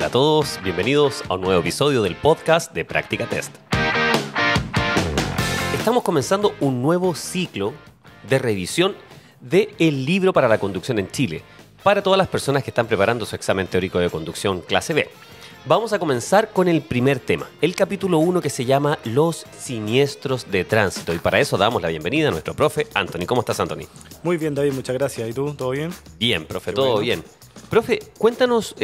a todos, bienvenidos a un nuevo episodio del podcast de Práctica Test. Estamos comenzando un nuevo ciclo de revisión del libro para la conducción en Chile, para todas las personas que están preparando su examen teórico de conducción clase B. Vamos a comenzar con el primer tema, el capítulo 1 que se llama Los siniestros de tránsito. Y para eso damos la bienvenida a nuestro profe, Anthony. ¿Cómo estás, Anthony? Muy bien, David, muchas gracias. ¿Y tú? ¿Todo bien? Bien, profe, todo bien. Profe, cuéntanos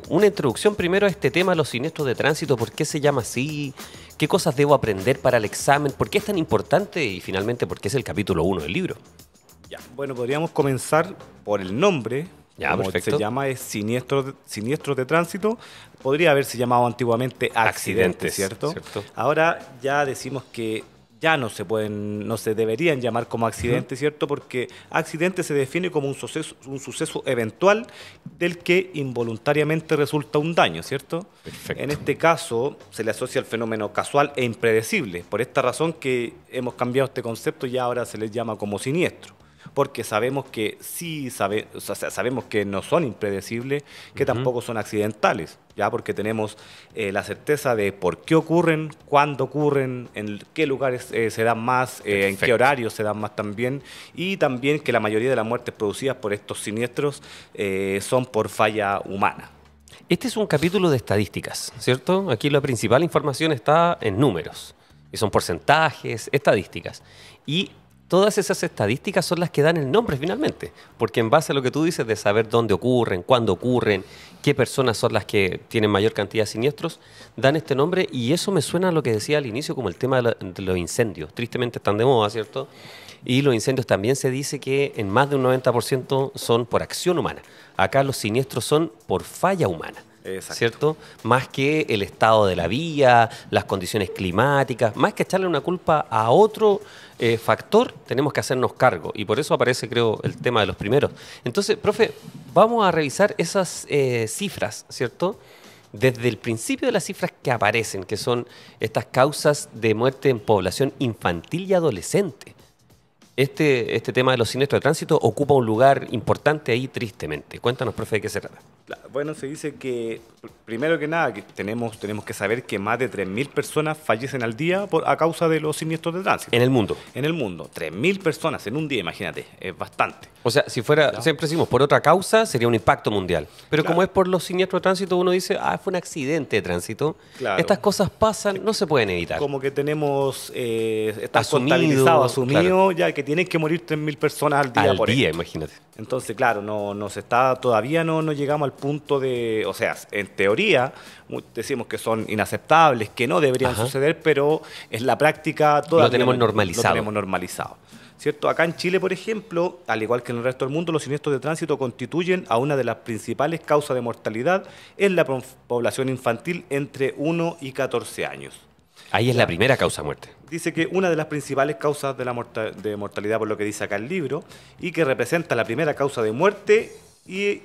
una introducción primero a este tema, los siniestros de tránsito. ¿Por qué se llama así? ¿Qué cosas debo aprender para el examen? ¿Por qué es tan importante? Y finalmente, ¿por qué es el capítulo 1 del libro? Ya, bueno, podríamos comenzar por el nombre. Ya, como perfecto. se llama, es siniestros de tránsito. Podría haberse llamado antiguamente accidentes, ¿cierto? Ahora ya decimos que ya no se deberían llamar como accidentes, ¿cierto? Porque accidente se define como un suceso eventual del que involuntariamente resulta un daño, ¿cierto? Perfecto. En este caso se le asocia al fenómeno casual e impredecible. Por esta razón que hemos cambiado este concepto y ahora se les llama como siniestro. Porque sabemos que sabemos que no son impredecibles, que tampoco son accidentales, ya porque tenemos la certeza de por qué ocurren, cuándo ocurren, en qué lugares se dan más, en qué horarios se dan más también, y también que la mayoría de las muertes producidas por estos siniestros son por falla humana. Este es un capítulo de estadísticas, ¿cierto? Aquí la principal información está en números, y son porcentajes, estadísticas. Y todas esas estadísticas son las que dan el nombre finalmente, porque en base a lo que tú dices de saber dónde ocurren, cuándo ocurren, qué personas son las que tienen mayor cantidad de siniestros, dan este nombre y eso me suena a lo que decía al inicio como el tema de los incendios. Tristemente están de moda, ¿cierto? Y los incendios también se dice que en más de un 90% son por acción humana. Acá los siniestros son por falla humana. Exacto. ¿Cierto? Más que el estado de la vía, las condiciones climáticas, más que echarle una culpa a otro factor, tenemos que hacernos cargo. Y por eso aparece, creo, el tema de los primeros. Entonces, profe, vamos a revisar esas cifras, ¿cierto? Desde el principio de las cifras que aparecen, que son estas causas de muerte en población infantil y adolescente. Este tema de los siniestros de tránsito ocupa un lugar importante ahí, tristemente. Cuéntanos, profe, ¿de qué se trata? Bueno, se dice que, primero que nada, que tenemos que saber que más de 3.000 personas fallecen al día a causa de los siniestros de tránsito. En el mundo. En el mundo. 3.000 personas en un día, imagínate, es bastante. O sea, si fuera, ¿Ya? siempre decimos, por otra causa, sería un impacto mundial. Pero Claro. como es por los siniestros de tránsito, uno dice, fue un accidente de tránsito. Claro. Estas cosas pasan, no se pueden evitar. Como que tenemos, está Asumido, contabilizado, asumido, claro. ya que tienen que morir 3.000 personas al día Al por día, esto. imagínate. Entonces, claro, todavía no llegamos al punto de, o sea, en teoría decimos que son inaceptables, que no deberían suceder, pero en la práctica todavía Lo tenemos normalizado. ¿Cierto? Acá en Chile, por ejemplo, al igual que en el resto del mundo, los siniestros de tránsito constituyen a una de las principales causas de mortalidad en la población infantil entre 1 y 14 años. Ahí es la primera causa de muerte. Dice que una de las principales causas de mortalidad, por lo que dice acá el libro, y que representa la primera causa de muerte y...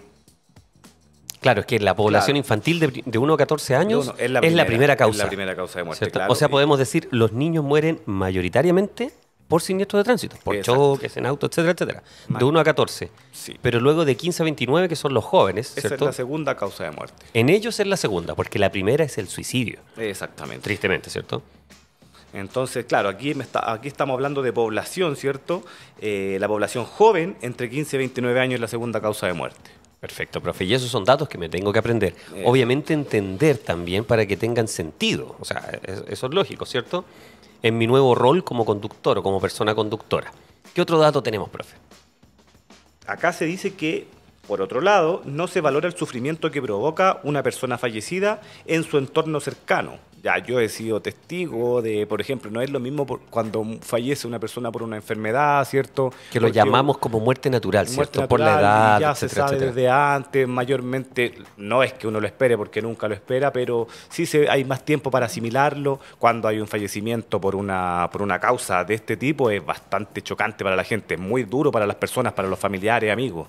Claro, es que la población infantil de 1 a 14 años es la primera causa. Es la primera causa de muerte, ¿cierto? claro. O sea, podemos decir, los niños mueren mayoritariamente por siniestros de tránsito, por Exacto. choques en auto, etcétera, etcétera. De 1 a 14. Sí. Pero luego de 15 a 29, que son los jóvenes, Esa ¿cierto? es la segunda causa de muerte. En ellos es la segunda, porque la primera es el suicidio. Exactamente. Tristemente, ¿cierto? Entonces, claro, aquí estamos hablando de población, ¿cierto? La población joven, entre 15 y 29 años, es la segunda causa de muerte. Perfecto, profe. Y esos son datos que me tengo que aprender. Obviamente entender también para que tengan sentido. O sea, eso es lógico, ¿cierto? En mi nuevo rol como conductor o como persona conductora. ¿Qué otro dato tenemos, profe? Acá se dice que, por otro lado, no se valora el sufrimiento que provoca una persona fallecida en su entorno cercano. Ya, yo he sido testigo de, por ejemplo, no es lo mismo cuando fallece una persona por una enfermedad, ¿cierto? Que lo llamamos como muerte natural, ¿cierto? Muerte por la natural, edad, y ya etcétera, se sabe etcétera. desde antes, mayormente, no es que uno lo espere porque nunca lo espera, pero sí hay más tiempo para asimilarlo. Cuando hay un fallecimiento por una causa de este tipo es bastante chocante para la gente, es muy duro para las personas, para los familiares, amigos.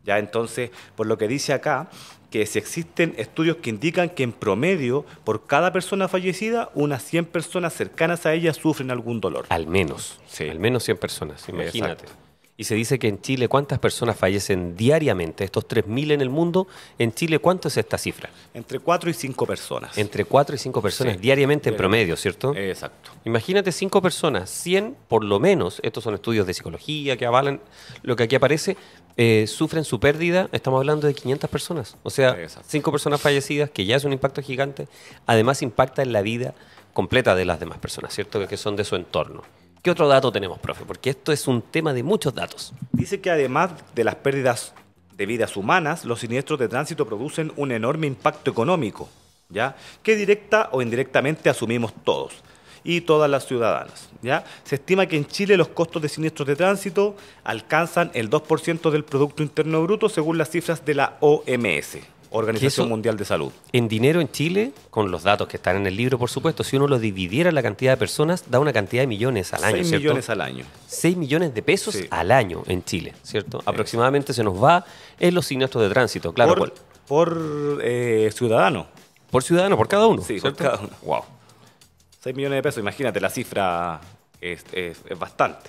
Ya, entonces, por lo que dice acá, que si existen estudios que indican que en promedio, por cada persona fallecida, unas 100 personas cercanas a ella sufren algún dolor. Al menos. Sí. Al menos 100 personas, imagínate. Exacto. Y se dice que en Chile, ¿cuántas personas fallecen diariamente? Estos 3.000 en el mundo. En Chile, ¿cuánto es esta cifra? Entre 4 y 5 personas. Entre 4 y 5 personas Sí, diariamente en diariamente. promedio, ¿cierto? Exacto. Imagínate 5 personas, 100 por lo menos, estos son estudios de psicología que avalan lo que aquí aparece, sufren su pérdida, estamos hablando de 500 personas. O sea, Exacto. 5 personas fallecidas, que ya es un impacto gigante, además impacta en la vida completa de las demás personas, ¿cierto? Que son de su entorno. ¿Qué otro dato tenemos, profe? Porque esto es un tema de muchos datos. Dice que además de las pérdidas de vidas humanas, los siniestros de tránsito producen un enorme impacto económico, ¿ya? Que directa o indirectamente asumimos todos y todas las ciudadanas, ¿ya? Se estima que en Chile los costos de siniestros de tránsito alcanzan el 2% del Producto Interno Bruto según las cifras de la OMS, Organización eso? Mundial de Salud. En dinero en Chile, con los datos que están en el libro, por supuesto, si uno lo dividiera en la cantidad de personas, da una cantidad de millones al año, 6 ¿cierto? millones al año. 6 millones de pesos Sí. al año en Chile, ¿cierto? Aproximadamente se nos va en los siniestros de tránsito, claro. Por ciudadano. Por ciudadano, por cada uno. Sí, por ¿cierto? cada uno. Wow. 6 millones de pesos, imagínate, la cifra es bastante.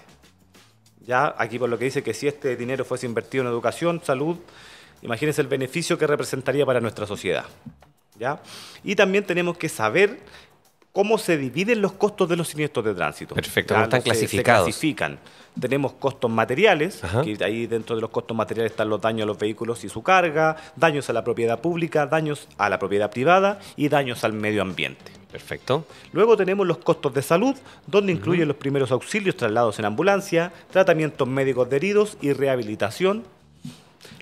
Ya aquí por lo que dice que si este dinero fuese invertido en educación, salud, imagínense el beneficio que representaría para nuestra sociedad. ¿Ya? Y también tenemos que saber cómo se dividen los costos de los siniestros de tránsito. Perfecto, Ya, no están clasificados. Se clasifican. Tenemos costos materiales, Ajá. que ahí dentro de los costos materiales están los daños a los vehículos y su carga, daños a la propiedad pública, daños a la propiedad privada y daños al medio ambiente. Perfecto. Luego tenemos los costos de salud, donde incluyen los primeros auxilios, traslados en ambulancia, tratamientos médicos de heridos y rehabilitación.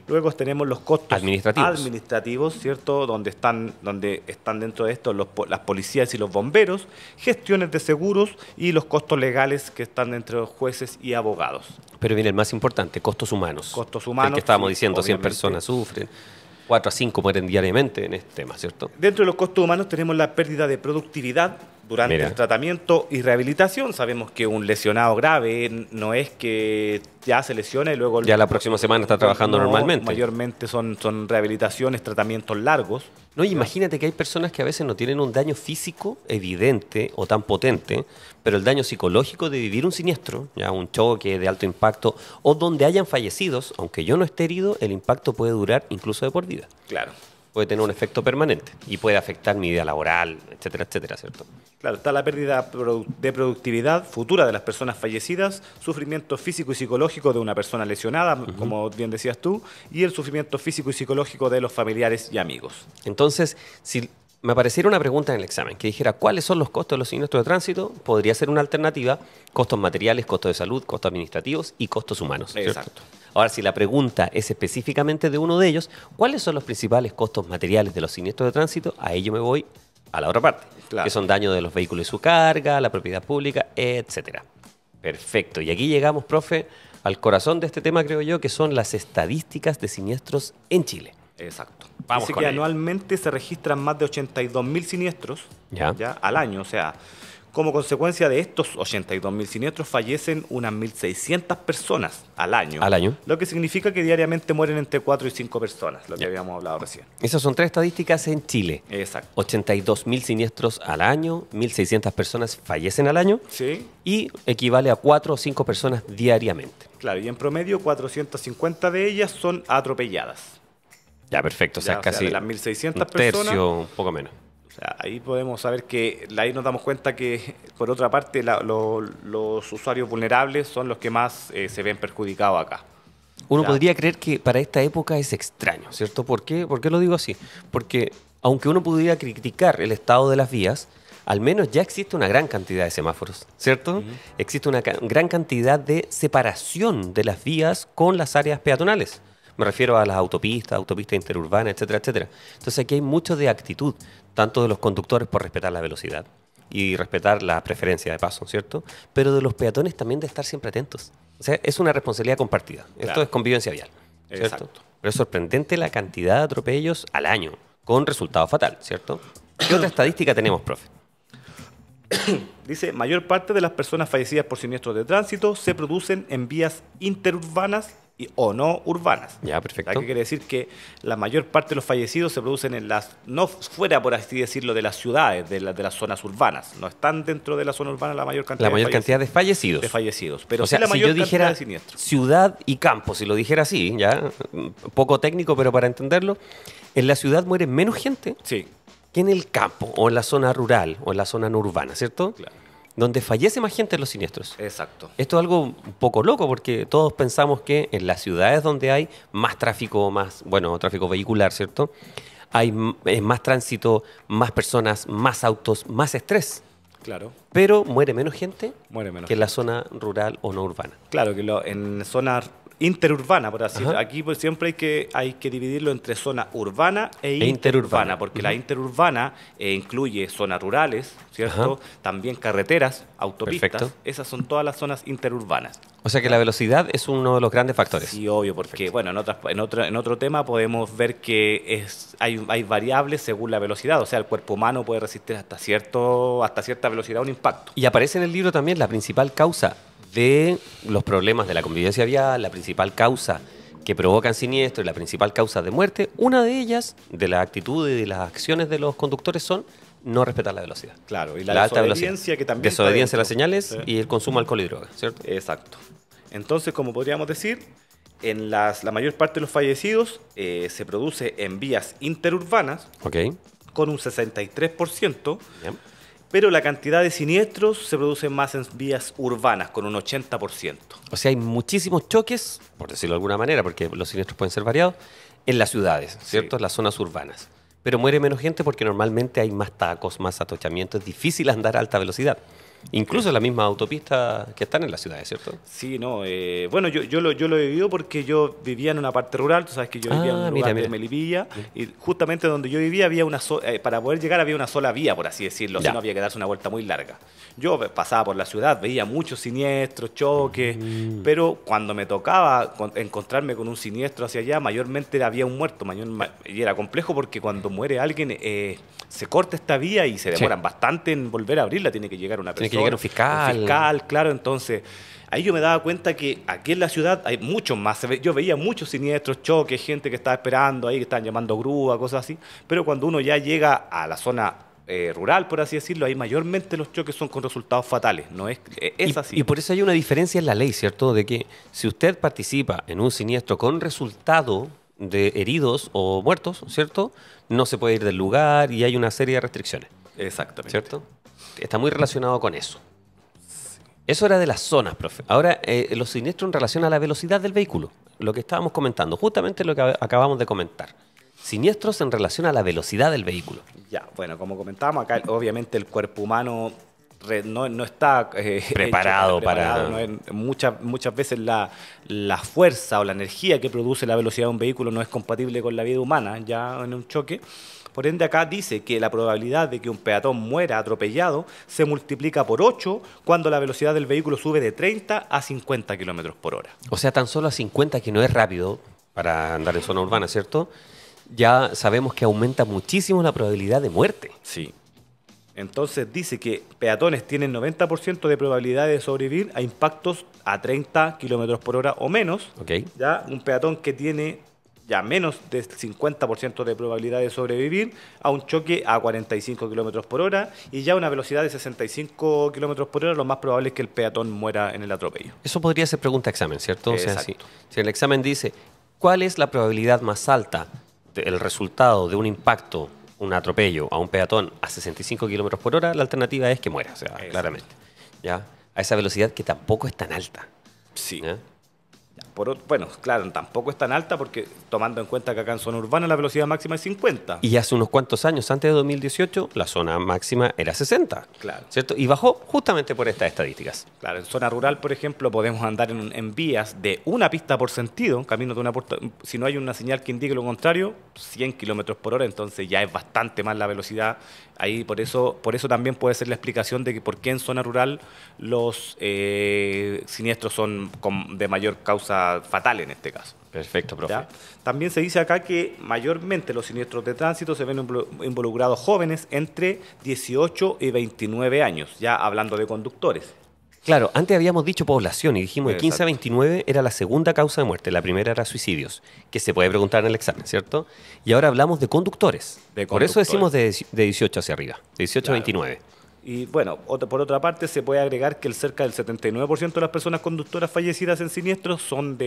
Luego tenemos los costos administrativos, ¿cierto? Donde están dentro de esto las policías y los bomberos, gestiones de seguros y los costos legales que están entre los jueces y abogados. Pero viene el más importante, costos humanos. Costos humanos, El que estábamos sí, diciendo, 100 obviamente. personas sufren, 4 a 5 mueren diariamente en este tema, ¿cierto? Dentro de los costos humanos tenemos la pérdida de productividad durante Mira. el tratamiento y rehabilitación. Sabemos que un lesionado grave no es que ya se lesiona y luego... Ya la próxima semana está trabajando No, normalmente. Mayormente son rehabilitaciones, tratamientos largos. No, imagínate que hay personas que a veces no tienen un daño físico evidente o tan potente, pero el daño psicológico de vivir un siniestro, ya un choque de alto impacto, o donde hayan fallecidos, aunque yo no esté herido, el impacto puede durar incluso de por vida. Claro. Puede tener un efecto permanente y puede afectar mi vida laboral, etcétera, ¿cierto? Claro, está la pérdida de productividad futura de las personas fallecidas, sufrimiento físico y psicológico de una persona lesionada, como bien decías tú, y el sufrimiento físico y psicológico de los familiares y amigos. Entonces, si me apareciera una pregunta en el examen que dijera cuáles son los costos de los siniestros de tránsito, podría ser una alternativa: costos materiales, costos de salud, costos administrativos y costos humanos, ¿cierto? Exacto. Ahora, si la pregunta es específicamente de uno de ellos, ¿cuáles son los principales costos materiales de los siniestros de tránsito? A ello me voy a la otra parte, Claro. que son daños de los vehículos y su carga, la propiedad pública, etcétera. Perfecto. Y aquí llegamos, profe, al corazón de este tema, creo yo, que son las estadísticas de siniestros en Chile. Exacto. Vamos Dice con que ello. anualmente se registran más de 82.000 siniestros Ya. al año. O sea, como consecuencia de estos 82.000 siniestros fallecen unas 1.600 personas al año. Al año. Lo que significa que diariamente mueren entre 4 y 5 personas, lo que Ya. habíamos hablado recién. Esas son 3 estadísticas en Chile. Exacto. 82.000 siniestros al año, 1.600 personas fallecen al año Sí, y equivale a 4 o 5 personas diariamente. claro. Y en promedio 450 de ellas son atropelladas. Ya, perfecto. O sea, Ya, casi de las 1.600 un tercio, personas. un poco menos. O sea, ahí podemos saber que, ahí nos damos cuenta que, por otra parte, los usuarios vulnerables son los que más se ven perjudicados acá. Uno Ya. podría creer que para esta época es extraño, ¿cierto? ¿Por qué? ¿Por qué lo digo así? Porque aunque uno pudiera criticar el estado de las vías, al menos ya existe una gran cantidad de semáforos, ¿cierto? Existe una gran cantidad de separación de las vías con las áreas peatonales. Me refiero a las autopistas interurbanas, etcétera, etcétera. Entonces aquí hay mucho de actitud, tanto de los conductores por respetar la velocidad y respetar la preferencia de paso, ¿cierto? Pero de los peatones también de estar siempre atentos. O sea, es una responsabilidad compartida. Esto Claro. es convivencia vial, ¿cierto? Exacto. Pero es sorprendente la cantidad de atropellos al año, con resultado fatal, ¿cierto? ¿Qué otra estadística tenemos, profe? Dice, mayor parte de las personas fallecidas por siniestros de tránsito se producen en vías interurbanas o no urbanas. Ya, perfecto. ¿Qué quiere decir? Que la mayor parte de los fallecidos se producen en las, no fuera, por así decirlo, de las ciudades, de las zonas urbanas. No están dentro de la zona urbana la mayor cantidad, cantidad de fallecidos. De fallecidos. Pero O sea, sí la si mayor yo dijera cantidad de siniestros. ciudad y campo, si lo dijera así, ya, poco técnico, pero para entenderlo, en la ciudad muere menos gente Sí, que en el campo, o en la zona rural, o en la zona no urbana, ¿cierto? claro. Donde fallece más gente en los siniestros. Exacto. Esto es algo un poco loco porque todos pensamos que en las ciudades donde hay más tráfico, tráfico vehicular, ¿cierto? Hay más tránsito, más personas, más autos, más estrés. Claro. Pero muere menos gente Muere menos que en la zona rural o no urbana. Claro, que en zonas interurbana, por así decirlo. Ajá. Aquí pues, siempre hay que dividirlo entre zona urbana e E interurbana. interurbana, porque la interurbana incluye zonas rurales, ¿cierto? Ajá. También carreteras, autopistas. Perfecto. Esas son todas las zonas interurbanas. O sea que la velocidad es uno de los grandes factores. Sí, obvio, porque bueno, en otro tema podemos ver que hay variables según la velocidad, o sea, el cuerpo humano puede resistir hasta cierta velocidad un impacto. Y aparece en el libro también la principal causa de los problemas de la convivencia vial, la principal causa que provocan siniestros y la principal causa de muerte. Una de ellas, de las actitudes y de las acciones de los conductores, son no respetar la velocidad. Claro, y La alta velocidad. desobediencia que también está Desobediencia a las dentro. señales Sí. y el consumo de alcohol y drogas, ¿cierto? Exacto. Entonces, como podríamos decir, la mayor parte de los fallecidos se produce en vías interurbanas Ok. con un 63%, Ya. pero la cantidad de siniestros se produce más en vías urbanas con un 80%. O sea, hay muchísimos choques, por decirlo de alguna manera, porque los siniestros pueden ser variados, en las ciudades, ¿cierto? Sí. En las zonas urbanas. Pero muere menos gente porque normalmente hay más tacos, más atochamientos, es difícil andar a alta velocidad. Incluso en la misma autopista que están en las ciudades, ¿cierto? Sí, no. Bueno, yo lo he vivido porque yo vivía en una parte rural. Tú sabes que yo vivía en un lugar de Melipilla. Y justamente donde yo vivía había para poder llegar había una sola vía, por así decirlo. Ya. Si no había que darse una vuelta muy larga. Yo pasaba por la ciudad, veía muchos siniestros, choques. Pero cuando me tocaba encontrarme con un siniestro hacia allá, mayormente había un muerto. Y era complejo porque cuando muere alguien, se corta esta vía y se demoran bastante en volver a abrirla. Tiene que llegar una persona. Tiene que llegar un fiscal. Un fiscal, claro. Entonces, ahí yo me daba cuenta que aquí en la ciudad hay muchos más. Yo veía muchos siniestros, choques, gente que estaba esperando ahí, que estaban llamando grúa, cosas así. Pero cuando uno ya llega a la zona rural, por así decirlo, ahí mayormente los choques son con resultados fatales. No es así. Y por eso hay una diferencia en la ley, ¿cierto? De que si usted participa en un siniestro con resultado de heridos o muertos, ¿cierto? No se puede ir del lugar y hay una serie de restricciones. Exactamente. ¿Cierto? Está muy relacionado con eso. Eso era de las zonas, profe. Ahora, los siniestros en relación a la velocidad del vehículo. Lo que estábamos comentando, justamente lo que acabamos de comentar. Siniestros en relación a la velocidad del vehículo. Ya, bueno, como comentábamos acá, obviamente el cuerpo humano no está preparado para... ¿no? Muchas veces la fuerza o la energía que produce la velocidad de un vehículo no es compatible con la vida humana, ya en un choque. Por ende, acá dice que la probabilidad de que un peatón muera atropellado se multiplica por 8 cuando la velocidad del vehículo sube de 30 a 50 kilómetros por hora. O sea, tan solo a 50, que no es rápido para andar en zona urbana, ¿cierto? Ya sabemos que aumenta muchísimo la probabilidad de muerte. Sí. Entonces dice que peatones tienen 90% de probabilidad de sobrevivir a impactos a 30 kilómetros por hora o menos. ¿Ok? Ya un peatón que tiene ya menos de 50% de probabilidad de sobrevivir a un choque a 45 kilómetros por hora y ya una velocidad de 65 kilómetros por hora, lo más probable es que el peatón muera en el atropello. Eso podría ser pregunta examen, ¿cierto? O sea, Exacto. si el examen dice, ¿cuál es la probabilidad más alta del resultado de un impacto, un atropello a un peatón a 65 kilómetros por hora? La alternativa es que muera, o sea, Exacto. claramente. ¿Ya? A esa velocidad que tampoco es tan alta. Sí. ¿Ya? Bueno, claro, tampoco es tan alta porque tomando en cuenta que acá en zona urbana la velocidad máxima es 50. Y hace unos cuantos años, antes de 2018, la zona máxima era 60. Claro. ¿Cierto? Y bajó justamente por estas estadísticas. Claro, en zona rural, por ejemplo, podemos andar en vías de una pista por sentido, camino de si no hay una señal que indique lo contrario, 100 kilómetros por hora, entonces ya es bastante más la velocidad. Ahí por eso también puede ser la explicación de que por qué en zona rural los siniestros son de mayor causa fatal en este caso. Perfecto, profe. ¿Ya? También se dice acá que mayormente los siniestros de tránsito se ven involucrados jóvenes entre 18 y 29 años, ya hablando de conductores. Claro, antes habíamos dicho población y dijimos de 15 a Exacto. 29 era la segunda causa de muerte, la primera era suicidios, que se puede preguntar en el examen, ¿cierto? Y ahora hablamos de conductores. De Por eso decimos conductores. de 18 hacia arriba, de 18 a Claro. 29. Y bueno, por otra parte, se puede agregar que cerca del 79% de las personas conductoras fallecidas en siniestros son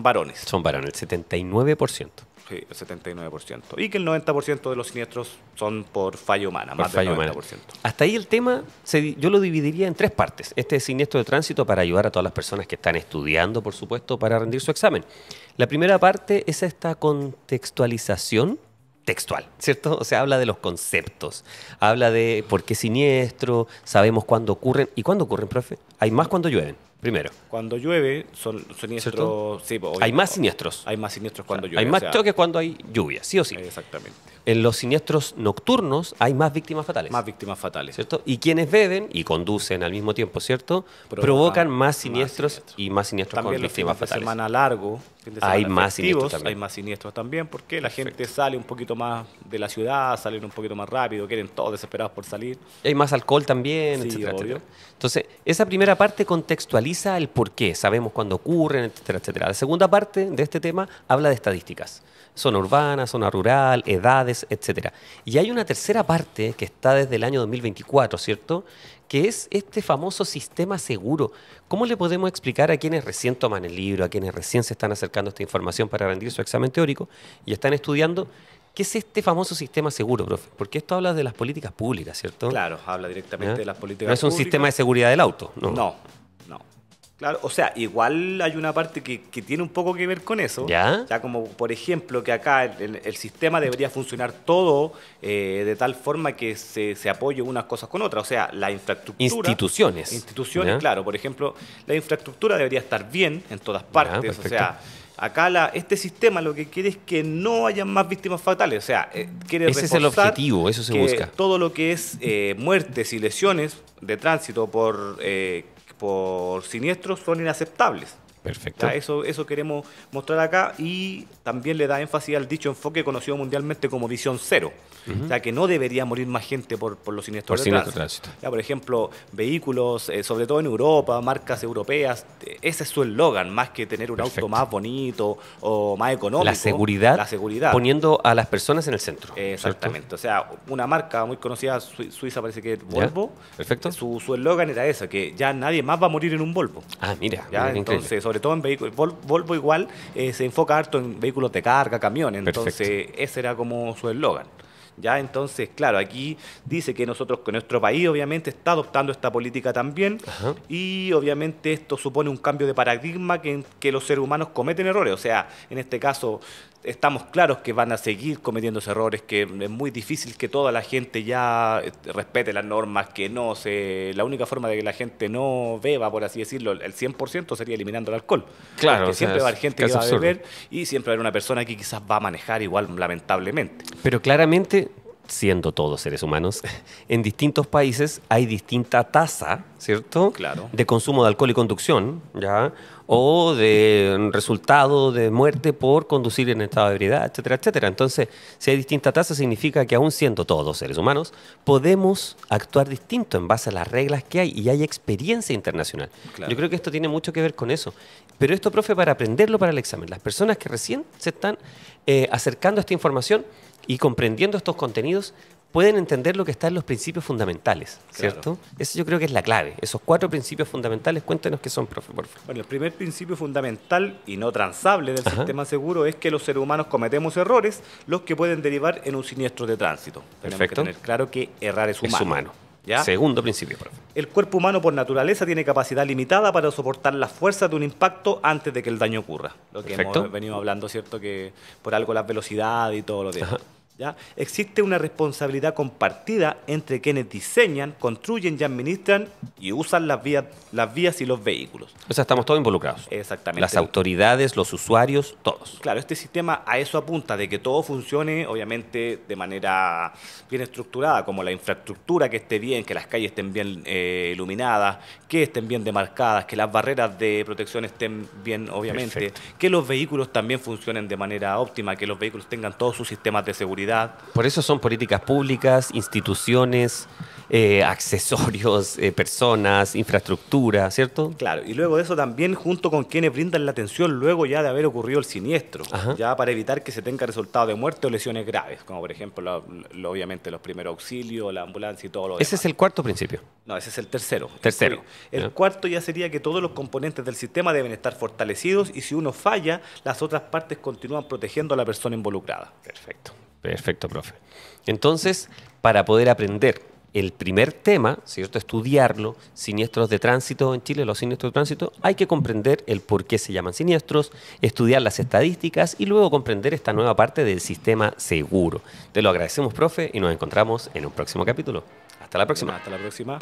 varones. Son varones, el 79%. Sí, el 79%. Y que el 90% de los siniestros son por falla humana, Por más del falla humana. 90%. Hasta ahí el tema, yo lo dividiría en tres partes. Este es siniestro de tránsito para ayudar a todas las personas que están estudiando, por supuesto, para rendir su examen. La primera parte es esta contextualización textual, ¿cierto? O sea, habla de los conceptos, habla de por qué siniestro, sabemos cuándo ocurren. ¿Y cuándo ocurren, profe? Hay más cuando llueven, primero. Cuando llueve, son siniestros. Sí, pues, Hay más siniestros. Hay más siniestros cuando llueve. Hay más o sea, choques cuando hay lluvia, sí o sí. Exactamente. En los siniestros nocturnos hay más víctimas fatales. Más víctimas fatales. ¿Cierto? Y quienes beben y conducen al mismo tiempo, ¿cierto? Provocan más siniestros y más siniestros También con los víctimas fines de fatales. semana largo, fin de Hay semana más siniestros festivos, también. hay más siniestros también, porque la gente sale un poquito más de la ciudad, salen un poquito más rápido, quieren todos desesperados por salir. Y hay más alcohol también, Sí, etcétera, obvio. etcétera. Entonces, esa primera parte contextualiza el por qué, sabemos cuándo ocurren, etcétera, etcétera. La segunda parte de este tema habla de estadísticas. Zona urbana, zona rural, edades, etcétera. Y hay una tercera parte que está desde el año 2024, ¿cierto? Que es este famoso sistema seguro. ¿Cómo le podemos explicar a quienes recién toman el libro, a quienes recién se están acercando a esta información para rendir su examen teórico y están estudiando? ¿Qué es este famoso sistema seguro, profe? Porque esto habla de las políticas públicas, ¿cierto? Claro, habla directamente ¿Ya? de las políticas No es un públicas. sistema de seguridad del auto, ¿no? No, no. Claro, o sea, igual hay una parte que tiene un poco que ver con eso. ¿Ya? Ya como, por ejemplo, que acá el sistema debería funcionar todo de tal forma que se apoye unas cosas con otras. O sea, la infraestructura... Instituciones. Instituciones, ¿Ya? claro. Por ejemplo, la infraestructura debería estar bien en todas partes. O perfecto. sea, acá este sistema lo que quiere es que no haya más víctimas fatales. O sea, quiere Ese es el reforzar objetivo, eso se que busca. todo lo que es muertes y lesiones de tránsito por siniestros son inaceptables. Perfecto. Ya, eso queremos mostrar acá y también le da énfasis al dicho enfoque conocido mundialmente como visión cero. O sea, que no debería morir más gente por los siniestros Por de siniestro tránsito. tránsito. Ya, por ejemplo, vehículos, sobre todo en Europa, marcas europeas, ese es su eslogan, más que tener un Perfecto. auto más bonito o más económico. La seguridad, La seguridad. poniendo a las personas en el centro. Exactamente. O sea, una marca muy conocida, suiza parece que es Volvo. Perfecto. Su eslogan era eso, que ya nadie más va a morir en un Volvo. Ah, mira, ¿Ya? mira qué increíble. Entonces, sobre todo en vehículos, Volvo igual se enfoca harto en vehículos de carga, camiones, entonces ese era como su eslogan. Ya, entonces, claro, aquí dice que nuestro país obviamente está adoptando esta política también. Ajá. Y obviamente esto supone un cambio de paradigma que los seres humanos cometen errores. O sea, en este caso estamos claros que van a seguir cometiendo esos errores, que es muy difícil que toda la gente ya respete las normas, la única forma de que la gente no beba, por así decirlo, el 100% sería eliminando el alcohol. Claro, Porque o sea, siempre va a haber es gente que casi va a absurdo. beber y siempre va a haber una persona que quizás va a manejar igual, lamentablemente. Pero claramente, siendo todos seres humanos, en distintos países hay distinta tasa, ¿cierto? Claro. De consumo de alcohol y conducción, ¿ya? O de resultado de muerte por conducir en estado de ebriedad, etcétera, etcétera. Entonces, si hay distinta tasa, significa que aún siendo todos seres humanos, podemos actuar distinto en base a las reglas que hay y hay experiencia internacional. Claro. Yo creo que esto tiene mucho que ver con eso. Pero esto, profe, para aprenderlo para el examen, las personas que recién se están acercando a esta información y comprendiendo estos contenidos, pueden entender lo que está en los principios fundamentales, ¿cierto? Claro. Eso yo creo que es la clave. Esos 4 principios fundamentales, cuéntenos qué son, profe, por favor. Bueno, el primer principio fundamental y no transable del Ajá. sistema seguro es que los seres humanos cometemos errores, los que pueden derivar en un siniestro de tránsito. Tenemos Perfecto. que tener claro que errar es humano. Es humano. ¿Ya? Segundo principio, profe. El cuerpo humano por naturaleza tiene capacidad limitada para soportar las fuerzas de un impacto antes de que el daño ocurra. Lo que Perfecto. hemos venido hablando, ¿cierto? Que por algo la velocidad y todo lo demás. Ajá. ¿Ya? Existe una responsabilidad compartida entre quienes diseñan, construyen y administran y usan las vías y los vehículos. O sea, estamos todos involucrados. Exactamente. Las autoridades, los usuarios, todos. Claro, este sistema a eso apunta, de que todo funcione, obviamente, de manera bien estructurada, como la infraestructura que esté bien, que las calles estén bien iluminadas, que estén bien demarcadas, que las barreras de protección estén bien, obviamente, Perfecto. que los vehículos también funcionen de manera óptima, que los vehículos tengan todos sus sistemas de seguridad seguridad. Por eso son políticas públicas, instituciones, accesorios, personas, infraestructura, ¿cierto? Claro, y luego de eso también junto con quienes brindan la atención luego ya de haber ocurrido el siniestro, Ajá. ya para evitar que se tenga resultado de muerte o lesiones graves, como por ejemplo, obviamente los primeros auxilios, la ambulancia y todo lo demás. Ese es el cuarto principio. No, ese es el tercero. Tercero, El ya. cuarto ya sería que todos los componentes del sistema deben estar fortalecidos y si uno falla, las otras partes continúan protegiendo a la persona involucrada. Perfecto, perfecto, profe. Entonces, para poder aprender el primer tema, ¿cierto? Estudiarlo, siniestros de tránsito en Chile, los siniestros de tránsito, hay que comprender el por qué se llaman siniestros, estudiar las estadísticas y luego comprender esta nueva parte del sistema seguro. Te lo agradecemos, profe, y nos encontramos en un próximo capítulo. Hasta la próxima. Hasta la próxima.